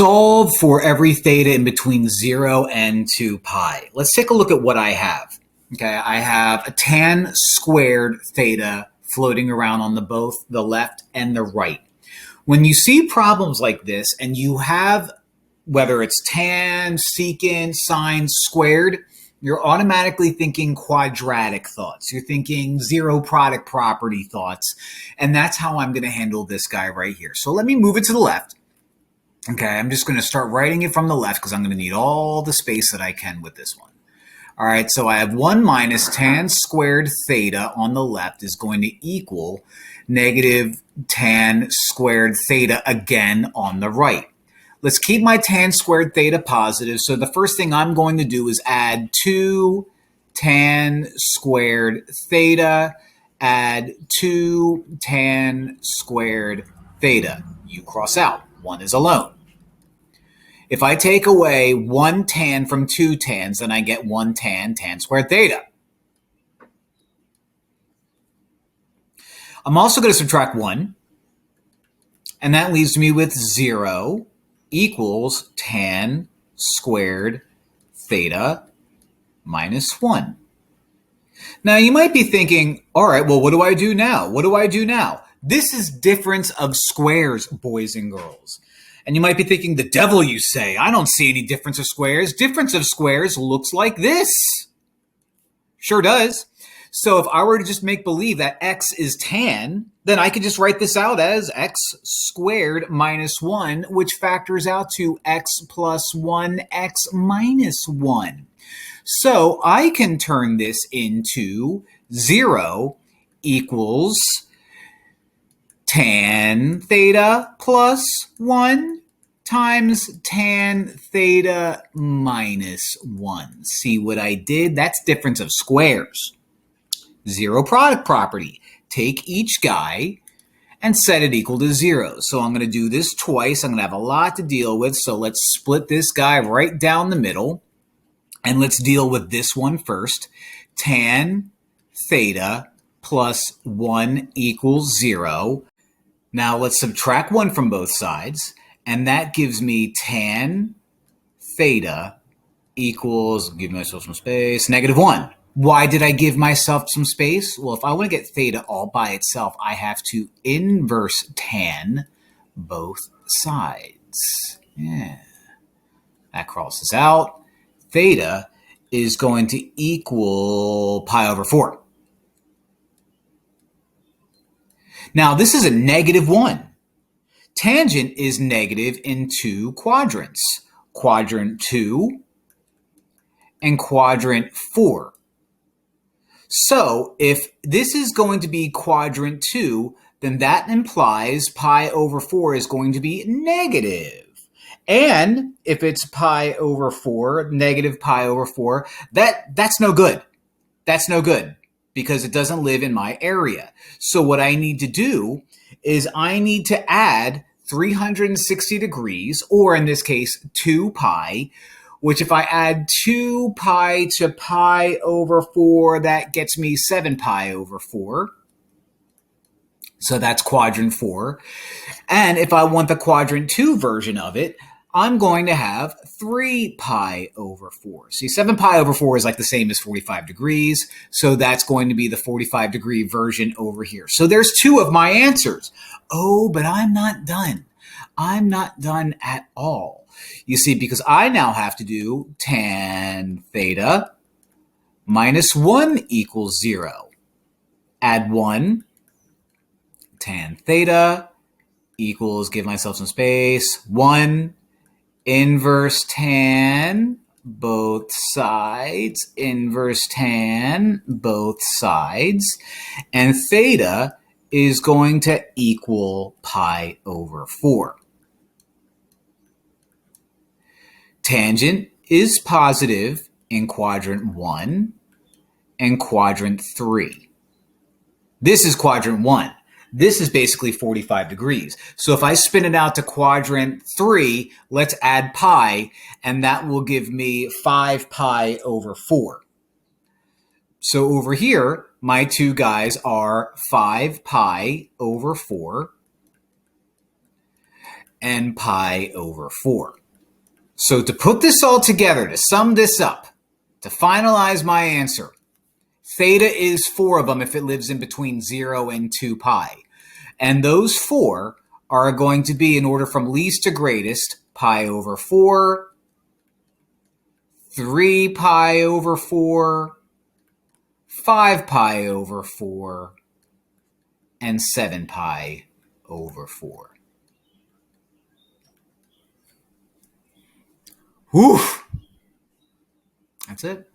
Solve for every theta in between 0 and 2 pi. Let's take a look at what I have. Okay, I have a tan squared theta floating around on both the left and the right. When you see problems like this and you have, whether it's tan, secant, sine, squared, you're automatically thinking quadratic thoughts. You're thinking zero product property thoughts. And that's how I'm going to handle this guy right here. So let me move it to the left. Okay, I'm just going to start writing it from the left because I'm going to need all the space that I can with this one. All right, so I have 1 minus tan squared theta on the left is going to equal negative tan squared theta again on the right. Let's keep my tan squared theta positive. So the first thing I'm going to do is add 2 tan squared theta, add 2 tan squared theta. You cross out. 1 is alone. If I take away 1 tan from 2 tans, then I get 1 tan squared theta. I'm also going to subtract 1, and that leaves me with 0 equals tan squared theta minus 1. Now, you might be thinking, all right, well, what do I do now? What do I do now? This is difference of squares, boys and girls. And you might be thinking, the devil, you say. I don't see any difference of squares. Difference of squares looks like this. Sure does. So if I were to just make believe that x is tan, then I could just write this out as x squared minus 1, which factors out to x plus 1, x minus 1. So I can turn this into 0 equals tan theta plus 1 times tan theta minus 1. See what I did? That's difference of squares. Zero product property. Take each guy and set it equal to 0. So I'm going to do this twice. I'm going to have a lot to deal with. So let's split this guy right down the middle. And let's deal with this one first. Tan theta plus 1 equals 0. Now let's subtract 1 from both sides, and that gives me tan theta equals, give myself some space, negative 1. Why did I give myself some space? Well, if I want to get theta all by itself, I have to inverse tan both sides. Yeah. That crosses out. Theta is going to equal pi over 4. Now, this is a negative 1. Tangent is negative in 2 quadrants, quadrant 2 and quadrant 4. So if this is going to be quadrant 2, then that implies pi over 4 is going to be negative. And if it's pi over 4, negative pi over 4, that's no good. That's no good, because it doesn't live in my area. So what I need to do is I need to add 360 degrees, or in this case, 2 pi, which if I add 2 pi to pi over 4, that gets me 7 pi over 4. So that's quadrant 4. And if I want the quadrant 2 version of it, I'm going to have 3 pi over 4. See, 7 pi over 4 is like the same as 45 degrees. So that's going to be the 45 degree version over here. So there's 2 of my answers. Oh, but I'm not done. I'm not done at all. You see, because I now have to do tan theta minus 1 equals 0. Add 1. Tan theta equals, give myself some space, 1. Inverse tan, both sides, inverse tan, both sides, and theta is going to equal pi over 4. Tangent is positive in quadrant 1 and quadrant 3. This is quadrant 1. This is basically 45 degrees. So if I spin it out to quadrant 3, let's add pi, and that will give me 5 pi over 4. So over here, my 2 guys are 5 pi over 4 and pi over 4. So to put this all together, to sum this up, to finalize my answer, theta is 4 of them if it lives in between 0 and 2 pi. And those 4 are going to be, in order from least to greatest, pi over 4, 3 pi over 4, 5 pi over 4, and 7 pi over 4. Whew! That's it.